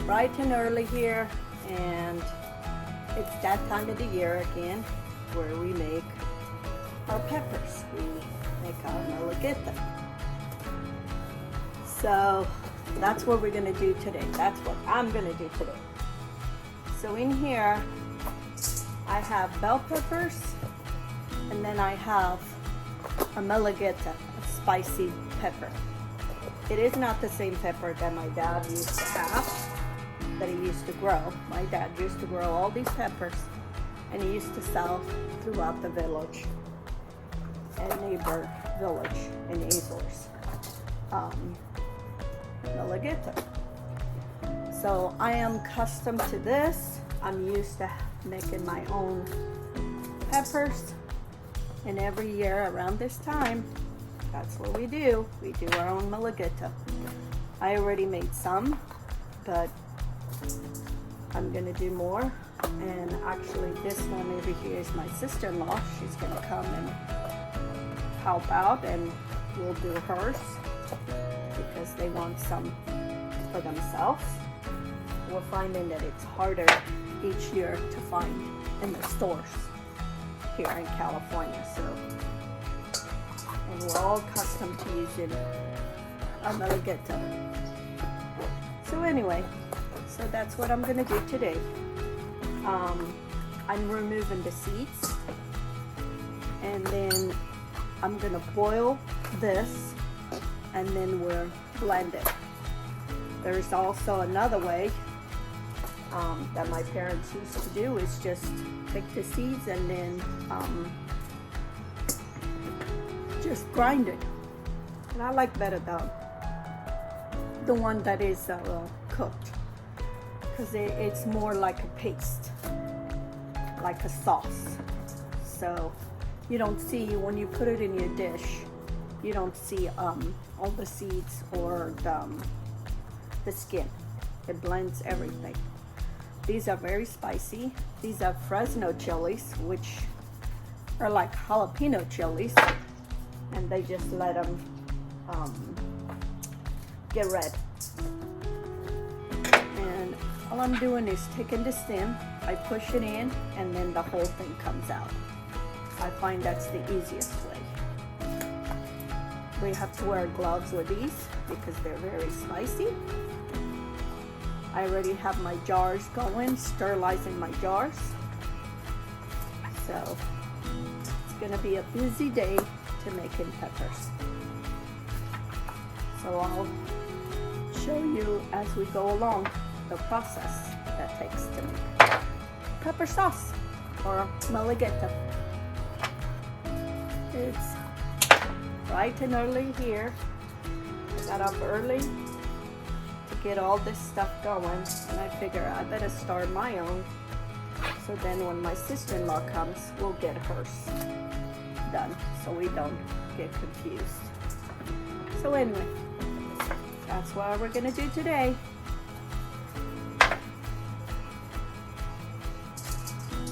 bright and early here, and it's that time of the year again where we make our peppers. We make our Malagueta. So that's what we're gonna do today. That's what I'm gonna do today. So in here, I have bell peppers, and then I have a Malagueta, a spicy pepper. It is not the same pepper that my dad used to have, that he used to grow. My dad used to grow all these peppers, and he used to sell throughout the village and neighbor village in Azores. Malagueta. So I am accustomed to this. I'm used to making my own peppers, and every year around this time, that's what we do. We do our own Malagueta. I already made some, but I'm gonna do more. And actually this one over here is my sister-in-law. She's gonna come and help out, and we'll do hers because they want some for themselves. We're finding that it's harder each year to find in the stores here in California. So, and we're all accustomed to using a Malagueta. So anyway, so that's what I'm gonna do today. I'm removing the seeds, and then I'm gonna boil this, and then we'll blend it. There's also another way that my parents used to do, is just take the seeds and then just grind it. And I like better the one that is cooked, because it's more like a paste, like a sauce. So you don't see, when you put it in your dish, you don't see all the seeds or the skin. It blends everything. These are very spicy. These are Fresno chilies, which are like jalapeno chilies, and they just let them get red. And all I'm doing is taking the stem, I push it in, and then the whole thing comes out. I find that's the easiest way. We have to wear gloves with these because they're very spicy. I already have my jars going, sterilizing my jars. So it's gonna be a busy day to making peppers. So I'll show you as we go along the process that takes to make pepper sauce or Malagueta. It's bright and early here. I got up early to get all this stuff going, and I figure I better start my own, so then when my sister-in-law comes, we'll get hers done so we don't get confused. So anyway, that's what we're gonna do today.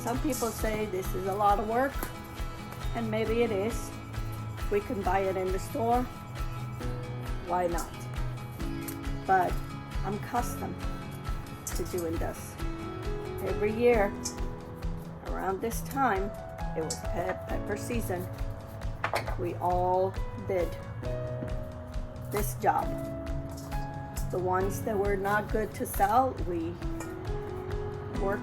Some people say this is a lot of work, and maybe it is. We can buy it in the store, why not? But I'm accustomed to doing this. Every year, around this time, it was pepper season. We all did this job. The ones that were not good to sell, we work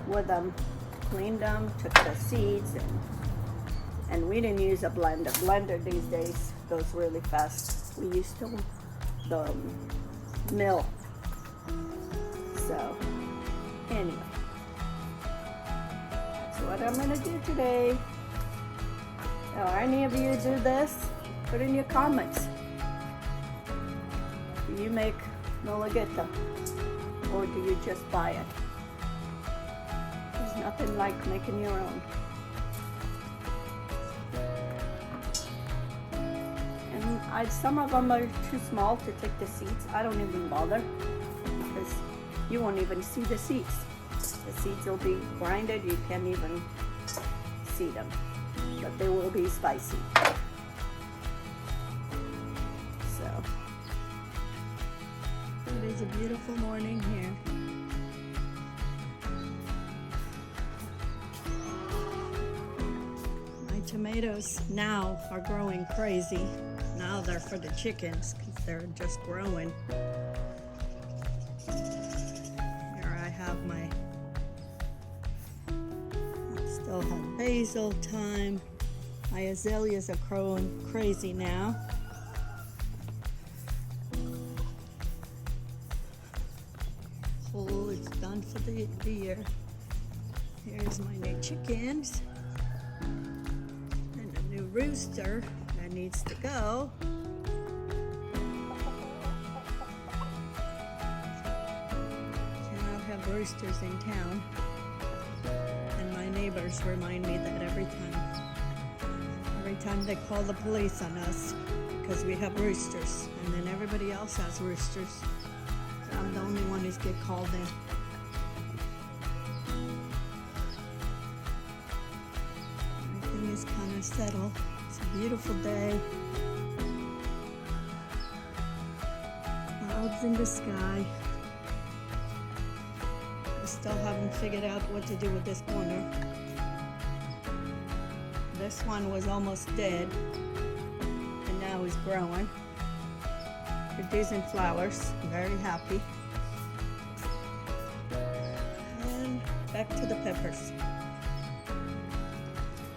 with them, cleaned them, took the seeds, and we didn't use a blender. Blender these days goes really fast. We used to the mill. So anyway, that's what I'm gonna do today. Now, any of you do this? Put in your comments. Do you make Malagueta, or do you just buy it? There's nothing like making your own. And some of them are too small to take the seeds. I don't even bother, because you won't even see the seeds. The seeds will be grinded, you can't even see them, but they will be spicy. So it is is a beautiful morning here. My tomatoes now are growing crazy. Now they're for the chickens because they're just growing. Here I have my, I still have basil thyme. My azaleas are growing crazy now. Oh, it's done for the year. Here's my new chickens and a new rooster that needs to go. Cannot have roosters in town. And my neighbors remind me that every time they call the police on us because we have roosters, and then everybody else has roosters. I'm the only one who's get called in. Everything is kind of settled. It's a beautiful day. Clouds in the sky. I still haven't figured out what to do with this corner. This one was almost dead, and now he's growing. Producing flowers. I'm very happy. And back to the peppers.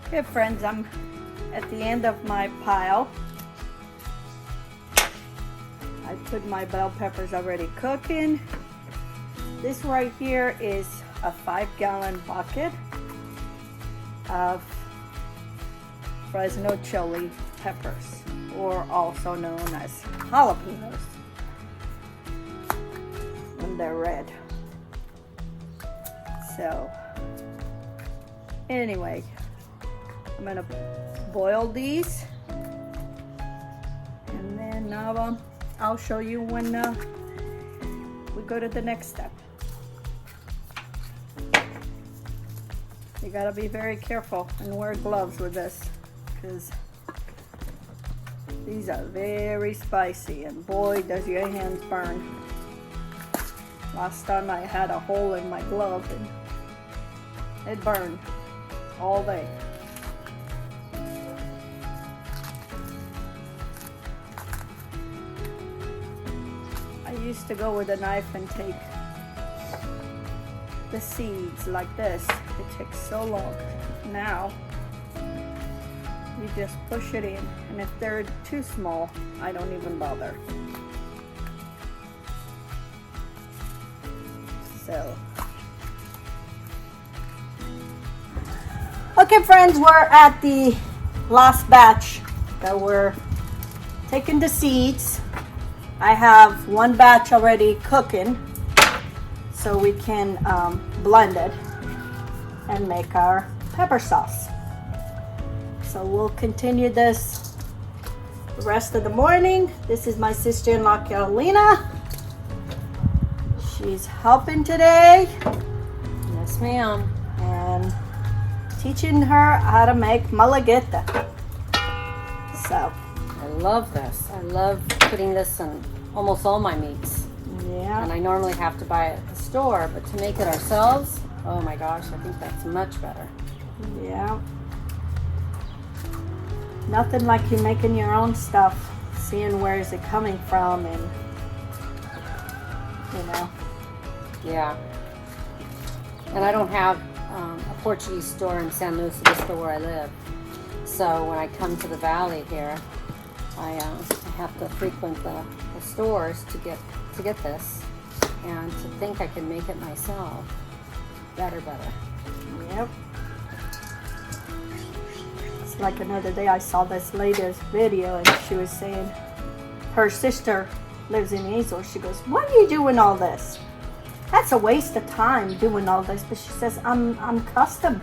Okay, friends, I'm at the end of my pile. I put my bell peppers already cooking. This right here is a 5-gallon bucket of Fresno chili peppers, or also known as jalapenos when they're red. So anyway, I'm gonna boil these, and then I'll show you when we go to the next step. You gotta be very careful and wear gloves with this, because these are very spicy, and boy, does your hands burn. Last time I had a hole in my glove and it burned all day. I used to go with a knife and take the seeds like this. It takes so long. Now you just push it in, and if they're too small, I don't even bother. So, okay, friends, we're at the last batch that we're taking the seeds. I have one batch already cooking, so we can blend it and make our pepper sauce. So we'll continue this the rest of the morning. This is my sister-in-law, Carolina. She's helping today. Yes, ma'am. And teaching her how to make Malagueta. So. I love this. I love putting this in almost all my meats. Yeah. And I normally have to buy it at the store, but to make it ourselves, oh my gosh, I think that's much better. Yeah. Nothing like you making your own stuff, seeing where is it coming from, and you know. Yeah. And I don't have a Portuguese store in San Luis Obispo where I live. So when I come to the valley here, I have to frequent the stores to get this, and to think I can make it myself. Better. Yep. Like another day I saw this lady's video, and she was saying her sister lives in Azor. She goes, "Why are you doing all this? That's a waste of time doing all this." But she says, I'm accustomed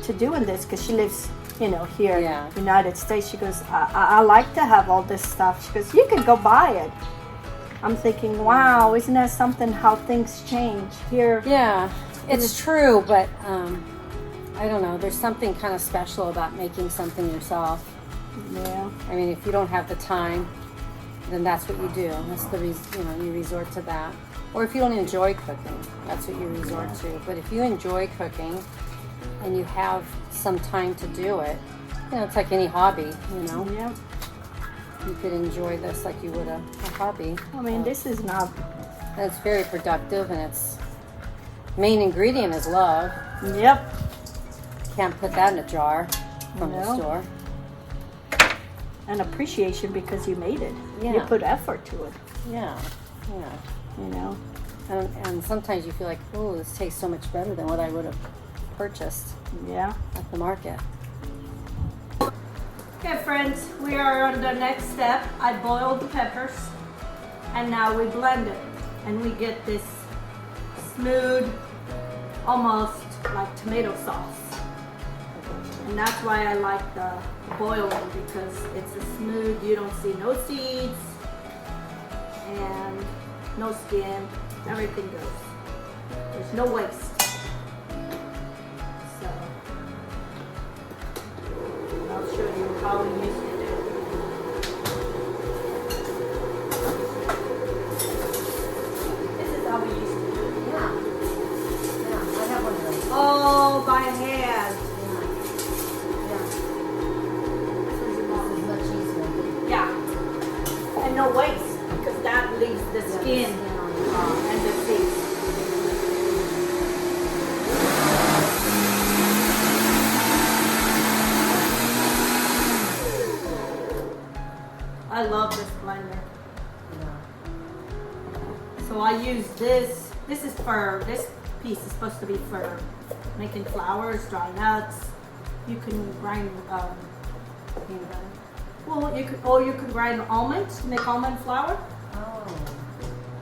to doing this because she lives, here in the United States. She goes, I like to have all this stuff. She goes, you could go buy it. I'm thinking, wow, isn't that something how things change here? Yeah, it's true, but I don't know. There's something kind of special about making something yourself. Yeah. I mean, if you don't have the time then that's what you do. That's the you resort to that. Or if you don't enjoy cooking, that's what you resort to. But if you enjoy cooking and you have some time to do it, it's like any hobby, Yeah. You could enjoy this like you would a hobby. I mean, this is not. It's very productive, and its main ingredient is love. Yep. Can't put that in a jar from the No. store. And appreciation because you made it. Yeah. You put effort to it. Yeah. And sometimes you feel like, oh, this tastes so much better than what I would have purchased Yeah. at the market. Okay, friends, we are on the next step. I boiled the peppers, and now we blend it, and we get this smooth, almost like tomato sauce. And that's why I like the boiling, because it's a smooth, you don't see no seeds and no skin, everything goes. There's no waste. So I'll show you how we used to do it. This is how we used to do it. Yeah. Yeah, I have one of those. Oh, by hand. This is much easier. Yeah. And no waste, because that leaves the skin and the seeds. I love this blender. So I use this. This is for, this piece is supposed to be for making flours, dry nuts. You can grind, Peanut butter. well, you can grind almonds, make almond flour. Oh.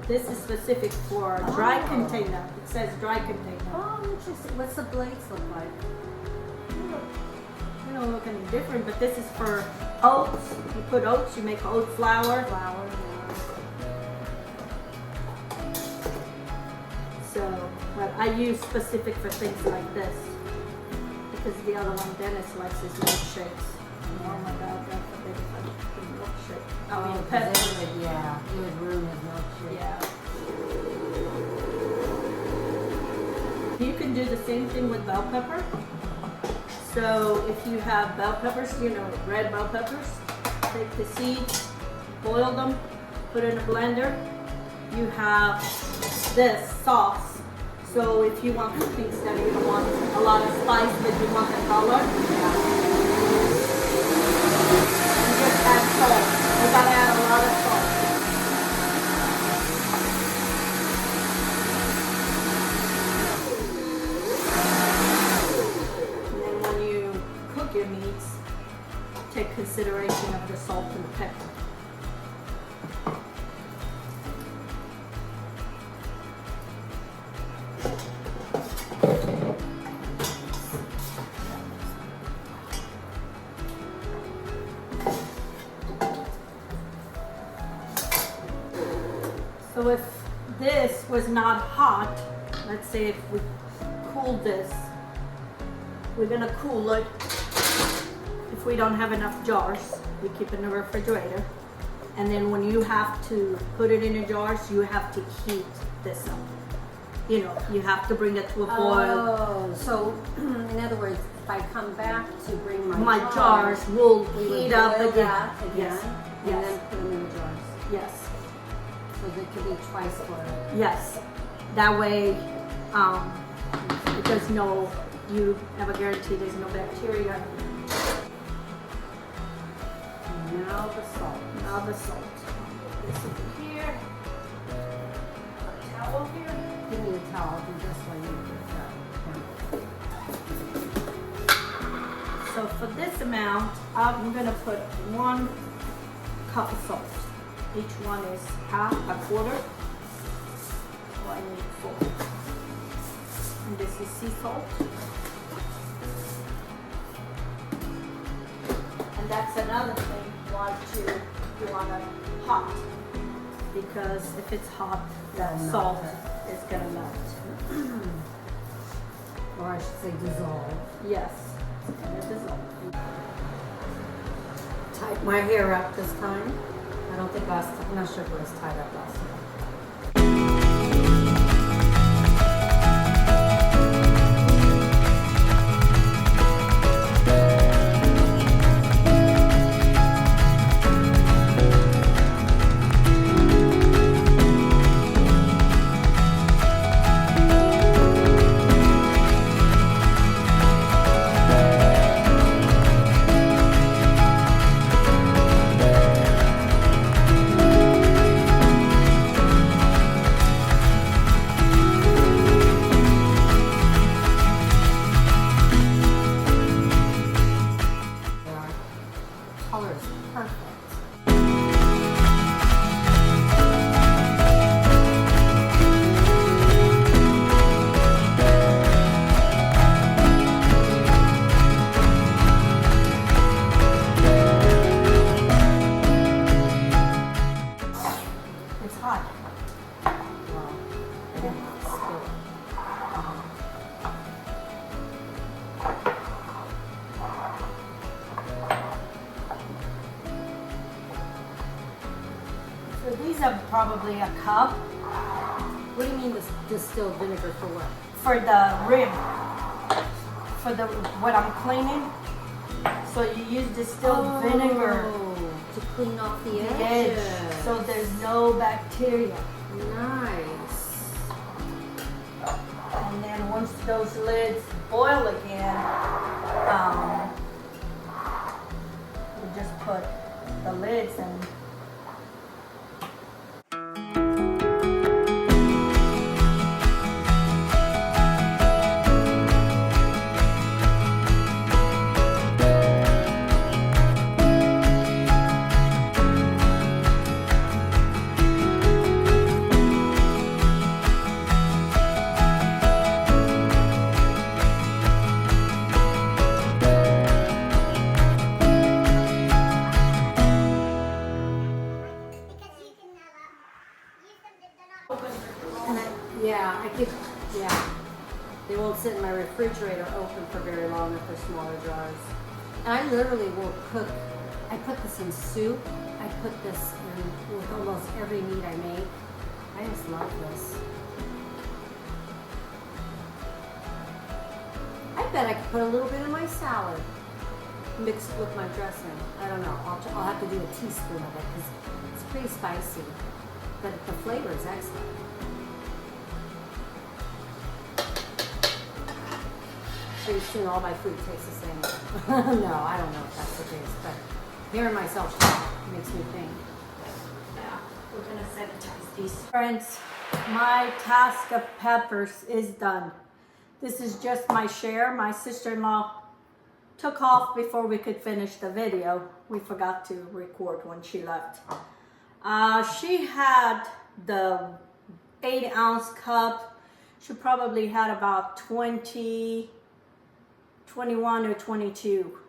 This is specific for dry Oh. container. It says dry container. Oh, interesting. What's the blades look like? They don't look any different, but this is for oats. You put oats, you make oat flour. Flour. So, but I use specific for things like this. Because the other one, Dennis likes his milkshakes. Oh my God, that's a big milkshake. I mean, pepper. It would ruin his milkshake. Yeah. You can do the same thing with bell pepper. So if you have bell peppers, red bell peppers, take the seeds, boil them, put in a blender. You have this sauce. So if you want things that you don't want a lot of spice, but you want the color, you just add salt. You gotta add a lot of salt. And then when you cook your meats, take consideration of the salt and the pepper. So if this was not hot, let's say if we cooled this, we're gonna cool it. If we don't have enough jars, we keep it in the refrigerator. And then when you have to put it in the jars, you have to heat this up. You have to bring it to a boil. Oh, so in other words, if I come back to bring my jars will we would heat up boil again. that again, Yes. and Yes. then put them in the jars. Yes. So they could be twice boiled. Yes. That way, because you have a guarantee there's no bacteria. And now the salt. Now the salt. This over here. A towel here. Give me a towel. Do this way. You put that. So for this amount, I'm gonna put 1 cup of salt. Each one is half, a quarter. So I need 4. And this is sea salt. And that's another thing you want it hot. Because if it's hot, that It'll salt melt is gonna melt. Or I should say dissolve. Yes, it's gonna dissolve. Tighten my hair up this time. I don't think last time, I'm not sure if it was tied up last time. Color is perfect. It's hot. Wow. It is still. So these are probably a cup What do you mean this distilled vinegar for what? for the rim, for the what I'm cleaning. So you use distilled vinegar To clean off the the edges. edge, so there's no bacteria. Nice. And then once those lids boil again, we just put the lids in. Yeah, I could, yeah. They won't sit in my refrigerator open for very long if they're smaller jars. And I literally will cook, I put this in soup. I put this in with almost every meat I make. I just love this. I bet I could put a little bit in my salad mixed with my dressing. I don't know. I'll have to do a teaspoon of it because it's pretty spicy. But the flavor is excellent. Pretty soon all my food tastes the same. No, I don't know if that's the case, but hearing myself talk makes me think. Yeah, we're gonna sanitize these. Friends, my task of peppers is done. This is just my share. My sister-in-law took off before we could finish the video. We forgot to record when she left. She had the 8-ounce cup. She probably had about 21 or 22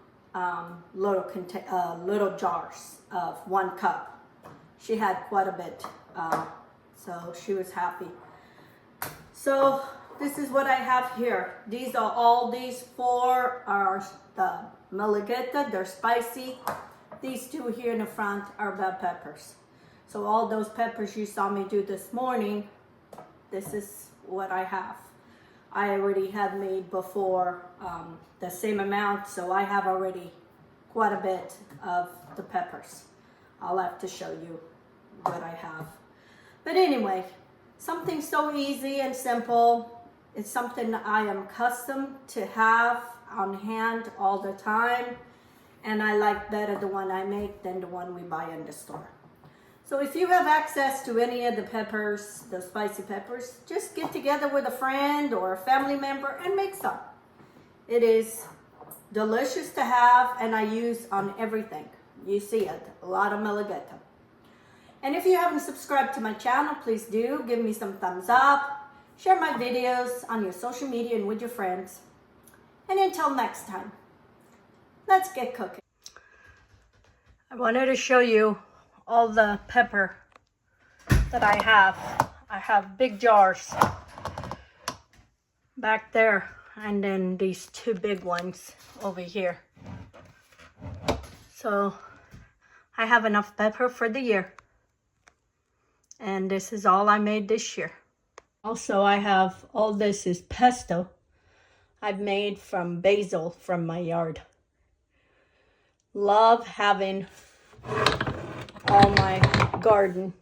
little jars of 1 cup. She had quite a bit, so she was happy. So this is what I have here. These 4 are the Malagueta. They're spicy. These 2 here in the front are bell peppers. So all those peppers you saw me do this morning, this is what I have. I already had made before the same amount, so I have already quite a bit of the peppers. I'll have to show you what I have. But anyway, something so easy and simple. It's something I am accustomed to have on hand all the time, and I like better the one I make than the one we buy in the store. So if you have access to any of the peppers, the spicy peppers, just get together with a friend or a family member and make some. It is delicious to have, and I use on everything. You see it, a lot of Malagueta. And if you haven't subscribed to my channel, please do. Give me some thumbs up. Share my videos on your social media and with your friends. And until next time, let's get cooking. I wanted to show you all the pepper that I have. I have big jars back there, and then these 2 big ones over here. So I have enough pepper for the year. And this is all I made this year. Also, I have, all this is pesto I've made from basil from my yard. Love having all my garden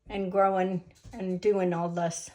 and growing and doing all this.